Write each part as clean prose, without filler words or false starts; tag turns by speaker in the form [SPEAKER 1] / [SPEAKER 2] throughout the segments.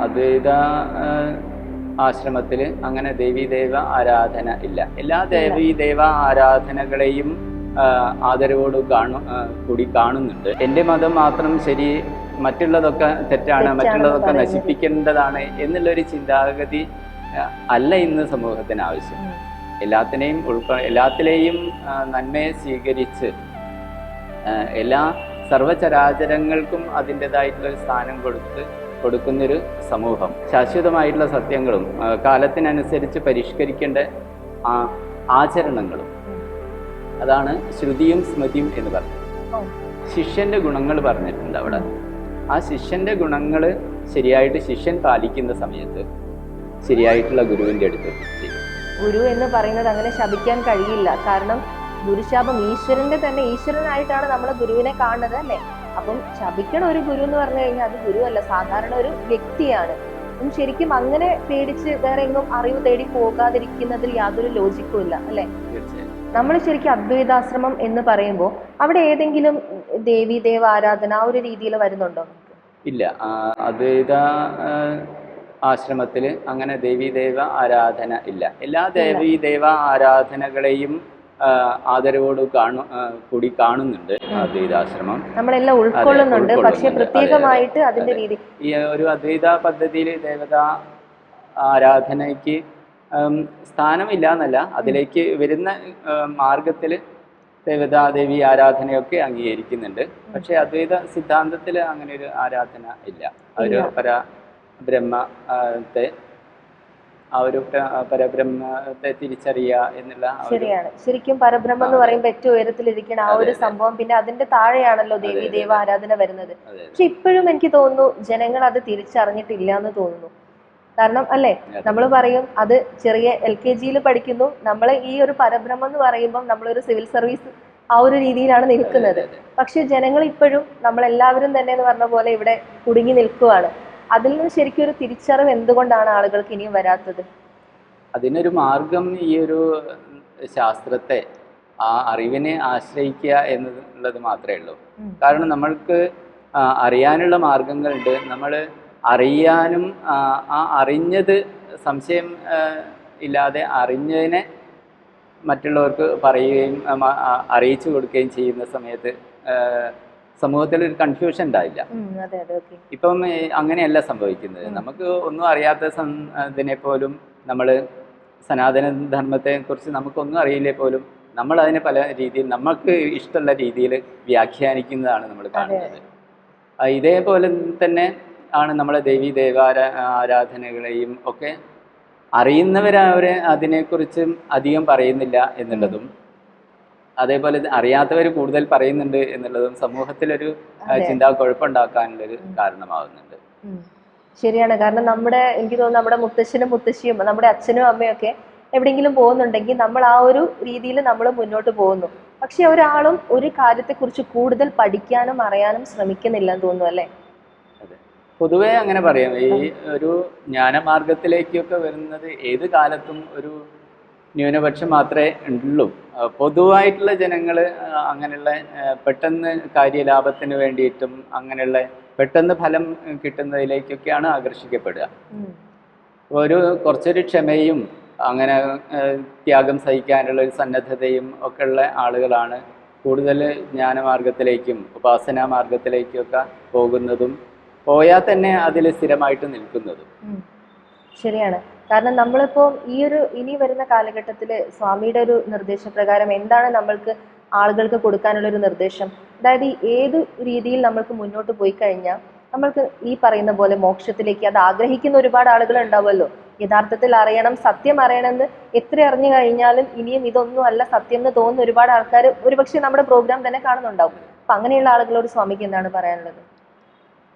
[SPEAKER 1] അദ്വൈത ആശ്രമത്തിൽ അങ്ങനെ ദേവീദേവ ആരാധന ഇല്ല. എല്ലാ ദേവീദേവ ആരാധനകളെയും ആദരവോട് കൂടി കാണുന്നുണ്ട്. എൻ്റെ മതം മാത്രം ശരി, മറ്റുള്ളതൊക്കെ തെറ്റാണ്, മറ്റുള്ളതൊക്കെ നശിപ്പിക്കേണ്ടതാണ് എന്നുള്ളൊരു ചിന്താഗതി അല്ല ഇന്ന് സമൂഹത്തിന് ആവശ്യം. എല്ലാത്തിലെയും നന്മയെ സ്വീകരിച്ച് എല്ലാ സർവചരാചരങ്ങൾക്കും അതിൻ്റെതായിട്ടുള്ളൊരു സ്ഥാനം കൊടുക്കുന്നൊരു സമൂഹം, ശാശ്വതമായിട്ടുള്ള സത്യങ്ങളും കാലത്തിനനുസരിച്ച് പരിഷ്കരിക്കേണ്ട ആചരണങ്ങളും, അതാണ് ശ്രുതിയും സ്മൃതിയും എന്ന് പറഞ്ഞത്. ശിഷ്യന്റെ ഗുണങ്ങൾ പറഞ്ഞിട്ടുണ്ട് അവിടെ. ആ ശിഷ്യന്റെ ഗുണങ്ങൾ ശരിയായിട്ട് ശിഷ്യൻ പാലിക്കുന്ന സമയത്ത് ശരിയായിട്ടുള്ള ഗുരുവിന്റെ അടുത്ത്
[SPEAKER 2] ഗുരു എന്ന് പറയുന്നത് അങ്ങനെ ശപിക്കാൻ കഴിയില്ല. കാരണം ഗുരുശാപം ഈശ്വരനായിട്ടാണ് നമ്മൾ ഗുരുവിനെ കാണുന്നത്, അല്ലേ? അപ്പം ശപിക്കണ ഒരു ഗുരു എന്ന് പറഞ്ഞു കഴിഞ്ഞാൽ അത് ഗുരു അല്ല, സാധാരണ ഒരു വ്യക്തിയാണ്. ശരിക്കും അങ്ങനെ പേടിച്ച് വേറെ എങ്ങും അറിവ് തേടി പോകാതിരിക്കുന്നതിൽ യാതൊരു ലോജിക്കും ഇല്ല, അല്ലെ? നമ്മൾ ശരിക്കും അദ്വൈതാശ്രമം എന്ന് പറയുമ്പോൾ അവിടെ ഏതെങ്കിലും ദേവി ദേവ ആരാധന ആ ഒരു രീതിയിൽ വരുന്നുണ്ടോ?
[SPEAKER 1] ഇല്ല, അദ്വൈത ആശ്രമത്തിൽ അങ്ങനെ ദേവീദേവ ആരാധന ഇല്ല. എല്ലാ ദേവീദേവ ആരാധനകളെയും ആദരവോട് കൂടി കാണുന്നുണ്ട് അദ്വൈതാശ്രമം.
[SPEAKER 2] നമ്മളെല്ലാം ഉൾക്കൊള്ളുന്നുണ്ട്, പക്ഷെ പ്രത്യേകമായിട്ട് അതിന്റെ രീതി.
[SPEAKER 1] ഈ ഒരു അദ്വൈത പദ്ധതിയിൽ ദേവതാ ആരാധനയ്ക്ക് സ്ഥാനമില്ല എന്നല്ല, അതിലേക്ക് വരുന്ന മാർഗത്തിൽ ദേവി ആരാധനയൊക്കെ അംഗീകരിക്കുന്നുണ്ട്. പക്ഷെ അദ്വൈത സിദ്ധാന്തത്തിൽ അങ്ങനെ ഒരു ആരാധന ഇല്ല. ഒരു പരബ്രഹ്മത്തെ പരബ്രഹ്മത്തെ തിരിച്ചറിയുക എന്നുള്ള.
[SPEAKER 2] ശരിയാണ്, ശരിക്കും പരബ്രഹ്മം എന്ന് പറയുമ്പോൾ ഏറ്റവും ഉയരത്തിലിരിക്കുന്ന ആ ഒരു സംഭവം, പിന്നെ അതിന്റെ താഴെയാണല്ലോ ദേവി ദേവ ആരാധന വരുന്നത്. പക്ഷെ ഇപ്പോഴും എനിക്ക് തോന്നുന്നു ജനങ്ങൾ അത് തിരിച്ചറിഞ്ഞിട്ടില്ല എന്ന് തോന്നുന്നു. കാരണം അല്ലേ, നമ്മൾ പറയും അത് ചെറിയ LKG പഠിക്കുന്നു, നമ്മൾ ഈ ഒരു പരബ്രഹ്മം എന്ന് പറയുമ്പോൾ നമ്മളൊരു സിവിൽ സർവീസ് ആ ഒരു രീതിയിലാണ് നിൽക്കുന്നത്. പക്ഷെ ജനങ്ങൾ ഇപ്പോഴും നമ്മളെല്ലാവരും തന്നെ എന്ന് പറഞ്ഞ പോലെ ഇവിടെ കുടുങ്ങി നിൽക്കുകയാണ്. അതിൽ നിന്ന് ശരിക്കും ഒരു തിരിച്ചറിവ് എന്തുകൊണ്ടാണ് ആളുകൾക്ക് ഇനിയും വരാത്തത്?
[SPEAKER 1] അതിനൊരു മാർഗം ഈ ഒരു ശാസ്ത്രത്തെ, ആ അറിവിനെ ആശ്രയിക്കുക എന്നുള്ളത് മാത്രമേ ഉള്ളൂ. കാരണം നമ്മൾക്ക് അറിയാനുള്ള മാർഗങ്ങളുണ്ട്. നമ്മൾ അറിയാനും ആ അറിഞ്ഞത് സംശയം ഇല്ലാതെ അറിഞ്ഞതിനെ മറ്റുള്ളവർക്ക് പറയുകയും അറിയിച്ചു കൊടുക്കുകയും ചെയ്യുന്ന സമയത്ത് സമൂഹത്തിൽ ഒരു കൺഫ്യൂഷൻ ഉണ്ടായില്ല. ഇപ്പം അങ്ങനെയല്ല സംഭവിക്കുന്നത്. നമുക്ക് ഒന്നും അറിയാത്തതിനെ പോലും നമ്മൾ സനാതന ധർമ്മത്തെ കുറിച്ച് നമുക്കൊന്നും അറിയില്ലേ പോലും നമ്മൾ അതിനെ പല രീതിയിൽ നമുക്ക് ഇഷ്ടമുള്ള രീതിയിൽ വ്യാഖ്യാനിക്കുന്നതാണ് നമ്മൾ കാണുന്നത്. ഇതേപോലെ തന്നെ ആണ് നമ്മളെ ദേവി ആരാധനകളെയും ഒക്കെ അറിയുന്നവരവരെ അതിനെക്കുറിച്ച് അധികം പറയുന്നില്ല എന്നുള്ളതും, അതേപോലെ അറിയാത്തവർ കൂടുതൽ പറയുന്നുണ്ട് എന്നുള്ളതും സമൂഹത്തിലൊരു ചിന്താ കുഴപ്പമുണ്ടാക്കാനുള്ളൊരു കാരണമാകുന്നുണ്ട്.
[SPEAKER 2] ശരിയാണ്. കാരണം എനിക്ക് തോന്നുന്നു നമ്മുടെ മുത്തശ്ശനും മുത്തശ്ശിയും നമ്മുടെ അച്ഛനും അമ്മയൊക്കെ എവിടെയെങ്കിലും പോകുന്നുണ്ടെങ്കിൽ നമ്മൾ ആ ഒരു രീതിയിൽ നമ്മൾ മുന്നോട്ട് പോകുന്നു. പക്ഷെ ഒരാളും ഒരു കാര്യത്തെക്കുറിച്ച് കൂടുതൽ പഠിക്കാനും അറിയാനും ശ്രമിക്കുന്നില്ലെന്ന് തോന്നുന്നു, അല്ലേ?
[SPEAKER 1] പൊതുവെ അങ്ങനെ പറയാം. ഈ ഒരു ജ്ഞാനമാർഗത്തിലേക്കൊക്കെ വരുന്നത് ഏത് കാലത്തും ഒരു ന്യൂനപക്ഷം മാത്രമേ ഉള്ളൂ. പൊതുവായിട്ടുള്ള ജനങ്ങൾ അങ്ങനെയുള്ള പെട്ടെന്ന് കാര്യലാഭത്തിന് വേണ്ടിയിട്ടും അങ്ങനെയുള്ള പെട്ടെന്ന് ഫലം കിട്ടുന്നതിലേക്കൊക്കെയാണ് ആകർഷിക്കപ്പെടുക. ഒരു കുറച്ചൊരു ക്ഷമയും അങ്ങനെ ത്യാഗം സഹിക്കാനുള്ള ഒരു സന്നദ്ധതയും ഒക്കെ ഉള്ള ആളുകളാണ് കൂടുതൽ ജ്ഞാനമാർഗത്തിലേക്കും ഉപാസനാ മാർഗത്തിലേക്കും ഒക്കെ പോകുന്നതും പോയാൽ തന്നെ അതിൽ സ്ഥിരമായിട്ട് നിൽക്കുന്നതും.
[SPEAKER 2] ശരിയാണ്. കാരണം നമ്മളിപ്പോൾ ഇനി വരുന്ന കാലഘട്ടത്തിൽ സ്വാമിയുടെ ഒരു നിർദ്ദേശപ്രകാരം എന്താണ് നമ്മൾക്ക് ആളുകൾക്ക് കൊടുക്കാനുള്ള ഒരു നിർദ്ദേശം? അതായത് ഏത് രീതിയിൽ നമ്മൾക്ക് മുന്നോട്ട് പോയി കഴിഞ്ഞാൽ നമ്മൾക്ക് ഈ പറയുന്ന പോലെ മോക്ഷത്തിലേക്ക് അത് ആഗ്രഹിക്കുന്ന ഒരുപാട് ആളുകൾ ഉണ്ടാവുമല്ലോ. യഥാർത്ഥത്തിൽ അറിയണം, സത്യം അറിയണമെന്ന് എത്ര അറിഞ്ഞു കഴിഞ്ഞാലും ഇനിയും ഇതൊന്നും അല്ല സത്യം എന്ന് തോന്നുന്ന ഒരുപാട് ആൾക്കാർ ഒരുപക്ഷെ നമ്മുടെ പ്രോഗ്രാം തന്നെ കാണുന്നുണ്ടാവും. അപ്പൊ അങ്ങനെയുള്ള ആളുകളോട് സ്വാമിക്ക് എന്താണ് പറയാനുള്ളത്?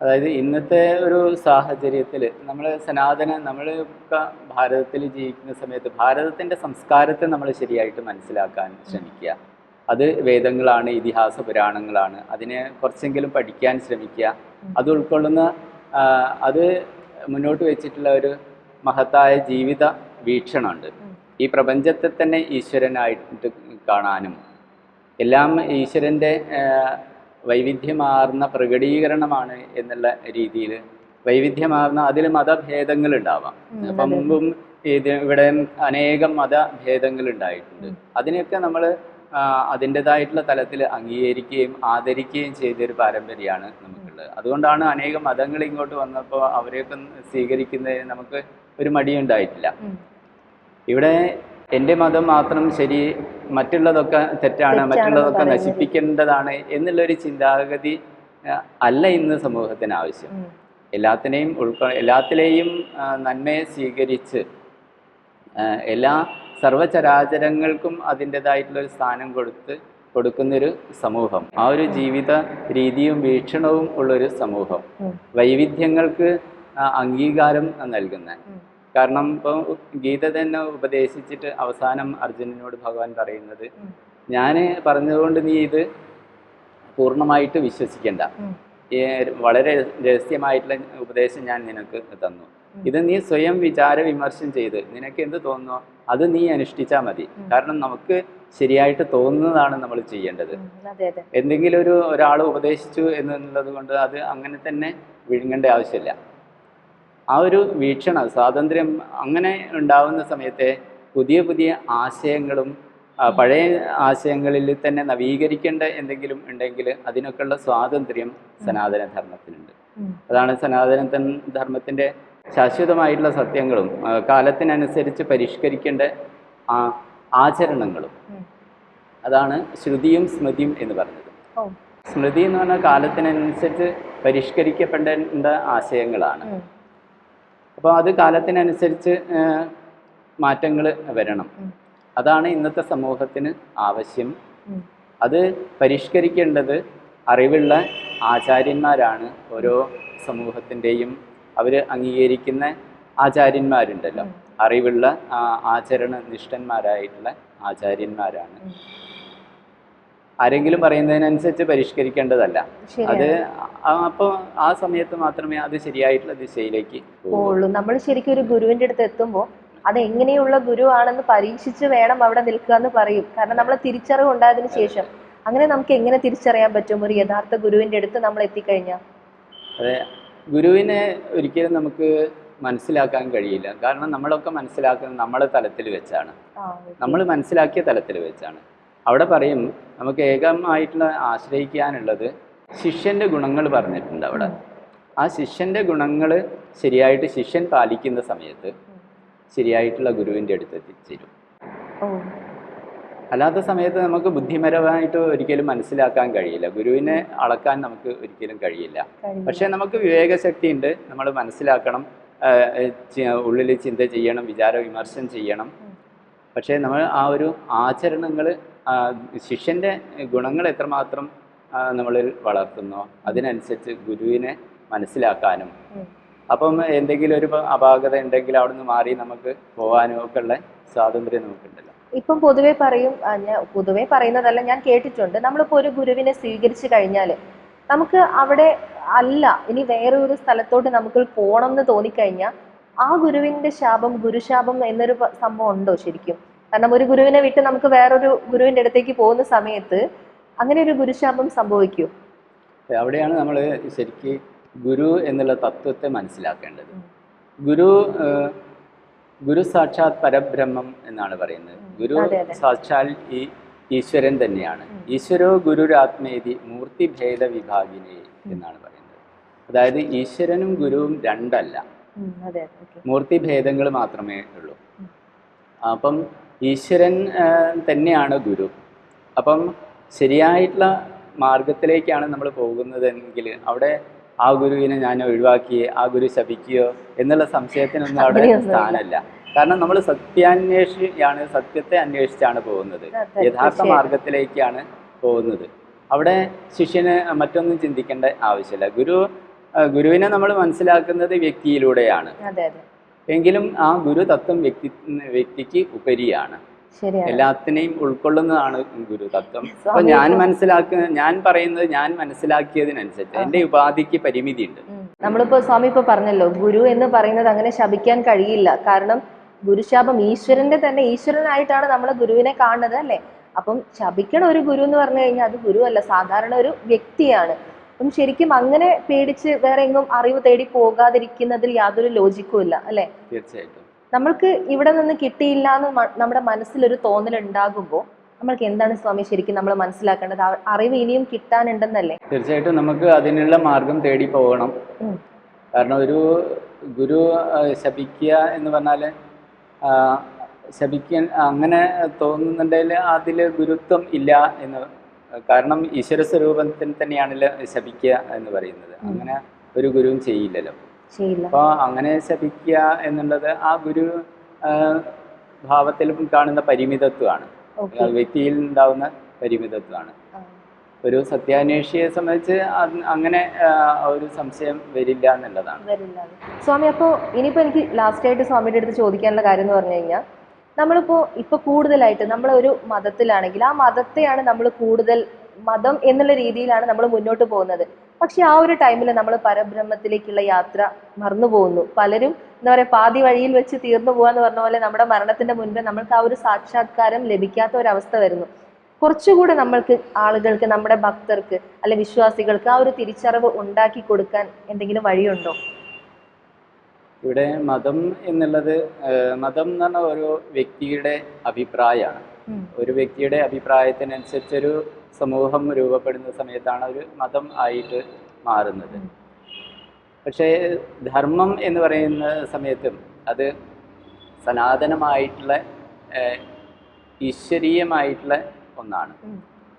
[SPEAKER 1] അതായത് ഇന്നത്തെ ഒരു സാഹചര്യത്തിൽ നമ്മൾ ഭാരതത്തിൽ ജീവിക്കുന്ന സമയത്ത് ഭാരതത്തിൻ്റെ സംസ്കാരത്തെ നമ്മൾ ശരിയായിട്ട് മനസ്സിലാക്കാൻ ശ്രമിക്കുക. അത് വേദങ്ങളാണ്, ഇതിഹാസ പുരാണങ്ങളാണ്. അതിനെ കുറച്ചെങ്കിലും പഠിക്കാൻ ശ്രമിക്കുക. അത് ഉൾക്കൊള്ളുന്ന അത് മുന്നോട്ട് വെച്ചിട്ടുള്ള ഒരു മഹത്തായ ജീവിത വീക്ഷണമുണ്ട്. ഈ പ്രപഞ്ചത്തെ തന്നെ ഈശ്വരനായിട്ട് കാണാനും എല്ലാം ഈശ്വരൻ്റെ വൈവിധ്യമാർന്ന പ്രകടീകരണമാണ് എന്നുള്ള രീതിയിൽ വൈവിധ്യമാർന്ന അതിൽ മതഭേദങ്ങൾ ഉണ്ടാവാം. അപ്പം മുമ്പും ഇവിടെ അനേകം മതഭേദങ്ങൾ ഉണ്ടായിട്ടുണ്ട്. അതിനെയൊക്കെ നമ്മൾ അതിൻ്റെതായിട്ടുള്ള തലത്തിൽ അംഗീകരിക്കുകയും ആദരിക്കുകയും ചെയ്തൊരു പാരമ്പര്യമാണ് നമുക്കുള്ളത്. അതുകൊണ്ടാണ് അനേകം മതങ്ങൾ ഇങ്ങോട്ട് വന്നപ്പോൾ അവരെയൊക്കെ സ്വീകരിക്കുന്നതിന് നമുക്ക് ഒരു മടിയുണ്ടായിട്ടില്ല. ഇവിടെ എൻ്റെ മതം മാത്രം ശരി, മറ്റുള്ളതൊക്കെ തെറ്റാണ്, മറ്റുള്ളതൊക്കെ നശിപ്പിക്കേണ്ടതാണ് എന്നുള്ളൊരു ചിന്താഗതി അല്ല ഇന്ന് സമൂഹത്തിന് ആവശ്യം. എല്ലാത്തിലെയും നന്മയെ സ്വീകരിച്ച് എല്ലാ സർവചരാചരങ്ങൾക്കും അതിൻ്റെതായിട്ടുള്ളൊരു സ്ഥാനം കൊടുക്കുന്നൊരു സമൂഹം, ആ ഒരു ജീവിത രീതിയും വീക്ഷണവും ഉള്ളൊരു സമൂഹം, വൈവിധ്യങ്ങൾക്ക് അംഗീകാരം നൽകുന്ന. കാരണം ഇപ്പോൾ ഗീത തന്നെ ഉപദേശിച്ചിട്ട് അവസാനം അർജുനനോട് ഭഗവാൻ പറയുന്നത്, ഞാൻ പറഞ്ഞതുകൊണ്ട് നീ ഇത് പൂർണ്ണമായിട്ട് വിശ്വസിക്കേണ്ട, വളരെ രഹസ്യമായിട്ടുള്ള ഉപദേശം ഞാൻ നിനക്ക് തന്നു. ഇത് നീ സ്വയം വിചാര വിമർശനം ചെയ്ത് നിനക്ക് എന്ത് തോന്നുന്നോ അത് നീ അനുഷ്ഠിച്ചാൽ മതി. കാരണം നമുക്ക് ശരിയായിട്ട് തോന്നുന്നതാണ് നമ്മൾ ചെയ്യേണ്ടത്. എന്തെങ്കിലും ഒരാൾ ഉപദേശിച്ചു എന്നുള്ളത് കൊണ്ട് അത് അങ്ങനെ തന്നെ വിഴുങ്ങേണ്ട ആവശ്യമില്ല. ആ ഒരു വീക്ഷണം, സ്വാതന്ത്ര്യം അങ്ങനെ ഉണ്ടാവുന്ന സമയത്തെ പുതിയ പുതിയ ആശയങ്ങളും പഴയ ആശയങ്ങളിൽ തന്നെ നവീകരിക്കേണ്ട എന്തെങ്കിലും ഉണ്ടെങ്കിൽ അതിനൊക്കെയുള്ള സ്വാതന്ത്ര്യം സനാതനധർമ്മത്തിനുണ്ട്. അതാണ് സനാതനധർമ്മത്തിൻ്റെ ശാശ്വതമായിട്ടുള്ള സത്യങ്ങളും കാലത്തിനനുസരിച്ച് പരിഷ്കരിക്കേണ്ട ആചരണങ്ങളും. അതാണ് ശ്രുതിയും സ്മൃതിയും എന്ന് പറഞ്ഞത്. സ്മൃതി എന്ന് പറഞ്ഞാൽ കാലത്തിനനുസരിച്ച് പരിഷ്കരിക്കപ്പെടേണ്ട ആശയങ്ങളാണ്. അപ്പോൾ അത് കാലത്തിനനുസരിച്ച് മാറ്റങ്ങൾ വരണം. അതാണ് ഇന്നത്തെ സമൂഹത്തിന് ആവശ്യം. അത് പരിഷ്കരിക്കേണ്ടത് അറിവുള്ള ആചാര്യന്മാരാണ്. ഓരോ സമൂഹത്തിൻ്റെയും അവർ അംഗീകരിക്കുന്ന ആചാര്യന്മാരുണ്ടല്ലോ, അറിവുള്ള ആചരണ നിഷ്ഠന്മാരായിട്ടുള്ള ആചാര്യന്മാരാണ്. ആരെങ്കിലും പറയുന്നതിനനുസരിച്ച് പരിഷ്കരിക്കേണ്ടതല്ല. അത് അപ്പോൾ ആ സമയത്ത് മാത്രമേ അത് ശരിയായിട്ടുള്ള ദിശയിലേക്ക്
[SPEAKER 2] പോവുള്ളൂ. നമ്മൾ ശരിക്കും ഒരു ഗുരുവിൻ്റെ അടുത്ത് എത്തുമ്പോൾ അത് എങ്ങനെയുള്ള ഗുരു ആണെന്ന് പരീക്ഷിച്ച് വേണം അവിടെ നിൽക്കുക എന്ന് പറയും. കാരണം നമ്മൾ തിരിച്ചറിവ് ഉണ്ടായതിനു ശേഷം അങ്ങനെ നമുക്ക് എങ്ങനെ തിരിച്ചറിയാൻ പറ്റും ഒരു യഥാർത്ഥ ഗുരുവിൻ്റെ അടുത്ത് നമ്മൾ എത്തിക്കഴിഞ്ഞാൽ?
[SPEAKER 1] അതെ, ഗുരുവിനെ ഒരിക്കലും നമുക്ക് മനസ്സിലാക്കാൻ കഴിയില്ല. കാരണം നമ്മളൊക്കെ മനസ്സിലാക്കുന്നത് നമ്മളെ തലത്തിൽ വെച്ചാണ്, നമ്മൾ മനസ്സിലാക്കിയ തലത്തിൽ വെച്ചാണ്. അവിടെ പറയും നമുക്ക് ഏകമായിട്ടുള്ള ആശ്രയിക്കാനുള്ളത് ശിഷ്യൻ്റെ ഗുണങ്ങൾ പറഞ്ഞിട്ടുണ്ട് അവിടെ. ആ ശിഷ്യൻ്റെ ഗുണങ്ങൾ ശരിയായിട്ട് ശിഷ്യൻ പാലിക്കുന്ന സമയത്ത് ശരിയായിട്ടുള്ള ഗുരുവിൻ്റെ അടുത്ത് എത്തിച്ചേരും. അല്ലാത്ത സമയത്ത് നമുക്ക് ബുദ്ധിപരമായിട്ട് ഒരിക്കലും മനസ്സിലാക്കാൻ കഴിയില്ല, ഗുരുവിനെ അളക്കാൻ നമുക്ക് ഒരിക്കലും കഴിയില്ല. പക്ഷെ നമുക്ക് വിവേകശക്തി ഉണ്ട്, നമ്മൾ മനസ്സിലാക്കണം, ഉള്ളിൽ ചിന്ത ചെയ്യണം, വിചാര വിമർശനം ചെയ്യണം. പക്ഷേ നമ്മൾ ആ ഒരു ആചരണങ്ങൾ, ശിഷ്യൻ്റെ ഗുണങ്ങൾ എത്രമാത്രം നമ്മളിൽ വളർത്തുന്നോ അതിനനുസരിച്ച് ഗുരുവിനെ മനസ്സിലാക്കാനും, അപ്പം എന്തെങ്കിലും ഒരു അപാകത ഉണ്ടെങ്കിൽ അവിടെ നിന്ന് മാറി നമുക്ക് പോകാനും ഒക്കെ ഉള്ള സ്വാതന്ത്ര്യം നമുക്കുണ്ടല്ലോ.
[SPEAKER 2] ഇപ്പം പൊതുവെ പറയും, പൊതുവെ പറയുന്നതല്ല, ഞാൻ കേട്ടിട്ടുണ്ട്, നമ്മളിപ്പോൾ ഒരു ഗുരുവിനെ സ്വീകരിച്ചു കഴിഞ്ഞാൽ നമുക്ക് അവിടെ അല്ല ഇനി വേറെ ഒരു സ്ഥലത്തോട്ട് നമുക്ക് പോകണം എന്ന് തോന്നിക്കഴിഞ്ഞാൽ ആ ഗുരുവിൻ്റെ ശാപം, ഗുരുശാപം എന്നൊരു സംഭവം ഉണ്ടോ ശരിക്കും? കാരണം ഒരു ഗുരുവിനെ വിട്ട് നമുക്ക് വേറൊരു ഗുരുവിൻ്റെ അടുത്തേക്ക് പോകുന്ന സമയത്ത് അങ്ങനെ ഒരു ഗുരുശാപം സംഭവിക്കുമോ?
[SPEAKER 1] അവിടെയാണ് നമ്മൾ ശരിക്കും ഗുരു എന്നുള്ള തത്വത്തെ മനസ്സിലാക്കേണ്ടത്. ഗുരു സാക്ഷാത് പരബ്രഹ്മം എന്നാണ് പറയുന്നത്. ഗുരു സാക്ഷാൽ ഈ ഈശ്വരൻ തന്നെയാണ്. ഈശ്വരോ ഗുരുരാത്മേതി മൂർത്തിഭേദ വിഭാഗിനെ എന്നാണ് പറയുന്നത്. അതായത് ഈശ്വരനും ഗുരുവും രണ്ടല്ല, മൂർത്തിഭേദങ്ങൾ മാത്രമേ ഉള്ളൂ. അപ്പം ഈശ്വരൻ തന്നെയാണ് ഗുരു. അപ്പം ശരിയായിട്ടുള്ള മാർഗത്തിലേക്കാണ് നമ്മൾ പോകുന്നതെങ്കിൽ അവിടെ ആ ഗുരുവിനെ ഞാൻ ഒഴിവാക്കി, ആ ഗുരു ശപിക്കുകയോ എന്നുള്ള സംശയത്തിനൊന്നും അവിടെ സ്ഥാനമല്ല. കാരണം നമ്മൾ സത്യാന്വേഷിയാണ്, സത്യത്തെ അന്വേഷിച്ചാണ് പോകുന്നത്, യഥാർത്ഥ മാർഗത്തിലേക്കാണ് പോകുന്നത്. അവിടെ ശിഷ്യന് മറ്റൊന്നും ചിന്തിക്കേണ്ട ആവശ്യമില്ല. ഗുരുവിനെ നമ്മൾ മനസ്സിലാക്കുന്നത് വ്യക്തിയിലൂടെയാണ്. എങ്കിലും ആ ഗുരു തത്വം വ്യക്തിക്ക് ഉപരിയാണ്, എല്ലാത്തിനെയും ഉൾക്കൊള്ളുന്നതാണ് ഗുരു തത്വം. അപ്പൊ ഞാൻ പറയുന്നത് ഞാൻ മനസ്സിലാക്കിയതിനനുസരിച്ച് എന്റെ ഉപാധിക്ക് പരിമിതി ഉണ്ട്.
[SPEAKER 2] നമ്മളിപ്പോ സ്വാമി ഇപ്പൊ പറഞ്ഞല്ലോ, ഗുരു എന്ന് പറയുന്നത് അങ്ങനെ ശപിക്കാൻ കഴിയില്ല. കാരണം ഗുരുശാപം ഈശ്വരന്റെ തന്നെ, ഈശ്വരനായിട്ടാണ് നമ്മൾ ഗുരുവിനെ കാണുന്നത് അല്ലേ? അപ്പം ശപിക്കണ ഒരു ഗുരു എന്ന് പറഞ്ഞു കഴിഞ്ഞാൽ അത് ഗുരു അല്ല, സാധാരണ ഒരു വ്യക്തിയാണ്. അപ്പം ശരിക്കും അങ്ങനെ പേടിച്ച് വേറെ എങ്ങും അറിവ് തേടി പോകാതിരിക്കുന്നതിൽ യാതൊരു ലോജിക്കും ഇല്ല അല്ലെ?
[SPEAKER 1] തീർച്ചയായിട്ടും.
[SPEAKER 2] നമ്മൾക്ക് ഇവിടെ നിന്ന് കിട്ടിയില്ല എന്ന് നമ്മുടെ മനസ്സിലൊരു തോന്നൽ ഉണ്ടാകുമ്പോൾ നമ്മൾക്ക് എന്താണ് സ്വാമി ശരിക്കും നമ്മൾ മനസ്സിലാക്കേണ്ടത്? അറിവ് ഇനിയും കിട്ടാനുണ്ടെന്നല്ലേ?
[SPEAKER 1] തീർച്ചയായിട്ടും നമുക്ക് അതിനുള്ള മാർഗം തേടി പോകണം. കാരണം ഒരു ഗുരു ശപിക്കുക എന്ന് പറഞ്ഞാൽ ശപിക്കാൻ അങ്ങനെ തോന്നുന്നുണ്ടെങ്കിൽ അതിൽ ഗുരുത്വം ഇല്ല എന്ന്. കാരണം ഈശ്വര സ്വരൂപത്തിന് തന്നെയാണല്ലോ ശപിക്കുക എന്ന് പറയുന്നത്. അങ്ങനെ ഒരു ഗുരുവും ചെയ്യില്ലല്ലോ. അപ്പോൾ അങ്ങനെ ശപിക്കുക എന്നുള്ളത് ആ ഗുരു ഭാവത്തിലും കാണുന്ന പരിമിതത്വമാണ്, വ്യക്തിയിൽ ഉണ്ടാവുന്ന പരിമിതത്വമാണ്. ഒരു സത്യാന്വേഷിയെ സംബന്ധിച്ച് അങ്ങനെ ഒരു സംശയം വരില്ല എന്നുള്ളതാണ്.
[SPEAKER 2] സ്വാമി, അപ്പോൾ ഇനിയിപ്പോൾ എനിക്ക് ലാസ്റ്റ് ആയിട്ട് സ്വാമിയുടെ അടുത്ത് ചോദിക്കാനുള്ള കാര്യം എന്ന് പറഞ്ഞു കഴിഞ്ഞാൽ, ഇപ്പൊ കൂടുതലായിട്ട് നമ്മളൊരു മതത്തിലാണെങ്കിൽ ആ മതത്തെയാണ് നമ്മൾ കൂടുതൽ മതം എന്നുള്ള രീതിയിലാണ് നമ്മൾ മുന്നോട്ട് പോകുന്നത്. പക്ഷെ ആ ഒരു ടൈമിൽ നമ്മൾ പരബ്രഹ്മത്തിലേക്കുള്ള യാത്ര മറന്നു പോകുന്നു. പലരും എന്താ പറയുക, പാതി വഴിയിൽ വെച്ച് തീർന്നു പോകാന്ന് പറഞ്ഞ പോലെ നമ്മുടെ മരണത്തിന്റെ മുൻപേ നമ്മൾക്ക് ആ ഒരു സാക്ഷാത്കാരം ലഭിക്കാത്ത ഒരവസ്ഥ വരുന്നു. കുറച്ചുകൂടെ നമ്മൾക്ക് ആളുകൾക്ക്, നമ്മുടെ ഭക്തർക്ക് അല്ലെ വിശ്വാസികൾക്ക് ആ ഒരു തിരിച്ചറിവ് ഉണ്ടാക്കി കൊടുക്കാൻ എന്തെങ്കിലും വഴിയുണ്ടോ?
[SPEAKER 1] ഇവിടെ മതം എന്നുള്ളത്, മതം എന്ന് പറഞ്ഞാൽ ഒരു വ്യക്തിയുടെ അഭിപ്രായമാണ്. ഒരു വ്യക്തിയുടെ അഭിപ്രായത്തിനനുസരിച്ചൊരു സമൂഹം രൂപപ്പെടുന്ന സമയത്താണ് ഒരു മതം ആയിട്ട് മാറുന്നത്. പക്ഷേ ധർമ്മം എന്ന് പറയുന്ന സമയത്തും അത് സനാതനമായിട്ടുള്ള ഈശ്വരീയമായിട്ടുള്ള ഒന്നാണ്.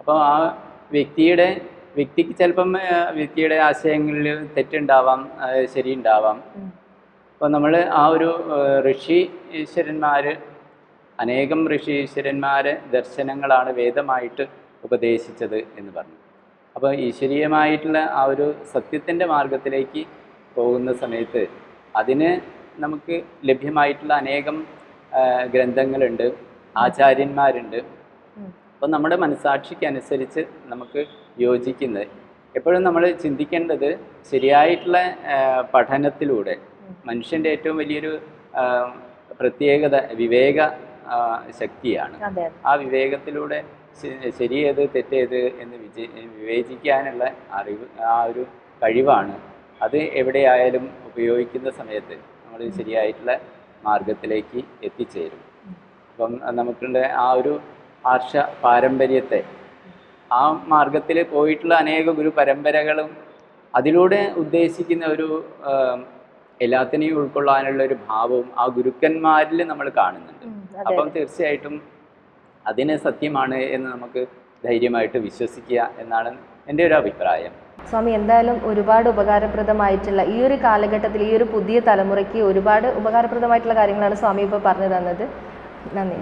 [SPEAKER 1] അപ്പോൾ ആ വ്യക്തിക്ക് ചിലപ്പം വ്യക്തിയുടെ ആശയങ്ങളിൽ തെറ്റുണ്ടാവാം, ശരിയുണ്ടാവാം. അപ്പോൾ നമ്മൾ ആ ഒരു അനേകം ഋഷി ഈശ്വരന്മാരെ ദർശനങ്ങളാണ് വേദമായിട്ട് ഉപദേശിച്ചത് എന്ന് പറഞ്ഞു. അപ്പോൾ ഈശ്വരീയമായിട്ടുള്ള ആ ഒരു സത്യത്തിൻ്റെ മാർഗത്തിലേക്ക് പോകുന്ന സമയത്ത് അതിന് നമുക്ക് ലഭ്യമായിട്ടുള്ള അനേകം ഗ്രന്ഥങ്ങളുണ്ട്, ആചാര്യന്മാരുണ്ട്. അപ്പം നമ്മുടെ മനസാക്ഷിക്ക് അനുസരിച്ച് നമുക്ക് യോജിക്കുന്നത്, എപ്പോഴും നമ്മൾ ചിന്തിക്കേണ്ടത് ശരിയായിട്ടുള്ള പഠനത്തിലൂടെ. മനുഷ്യൻ്റെ ഏറ്റവും വലിയൊരു പ്രത്യേകത വിവേക ശക്തിയാണ്. ആ വിവേകത്തിലൂടെ ശരിയേത് തെറ്റേത് എന്ന് വിവേചിക്കാനുള്ള അറിവ്, ആ ഒരു കഴിവാണ്. അത് എവിടെയായാലും ഉപയോഗിക്കുന്ന സമയത്ത് നമ്മൾ ശരിയായിട്ടുള്ള മാർഗത്തിലേക്ക് എത്തിച്ചേരും. അപ്പം നമുക്കുള്ള ആ ഒരു ആർഷ പാരമ്പര്യത്തെ, ആ മാർഗത്തിൽ പോയിട്ടുള്ള അനേക ഗുരു പരമ്പരകളും അതിലൂടെ ഉദ്ദേശിക്കുന്ന ഒരു എല്ലാത്തിനെയും ഉൾക്കൊള്ളാനുള്ള ഒരു ഭാവവും ആ ഗുരുക്കന്മാരിൽ നമ്മൾ കാണുന്നുണ്ട്. അപ്പം തീർച്ചയായിട്ടും അതിന് സത്യമാണ് എന്ന് നമുക്ക് ധൈര്യമായിട്ട് വിശ്വസിക്കുക എന്നാണ് എൻ്റെ ഒരു അഭിപ്രായം.
[SPEAKER 2] സ്വാമി, എന്തായാലും ഒരുപാട് ഉപകാരപ്രദമായിട്ടുള്ള ഈ ഒരു കാലഘട്ടത്തിൽ, ഈ ഒരു പുതിയ തലമുറയ്ക്ക് ഒരുപാട് ഉപകാരപ്രദമായിട്ടുള്ള കാര്യങ്ങളാണ് സ്വാമി ഇപ്പോൾ പറഞ്ഞു തന്നത്. നന്ദി.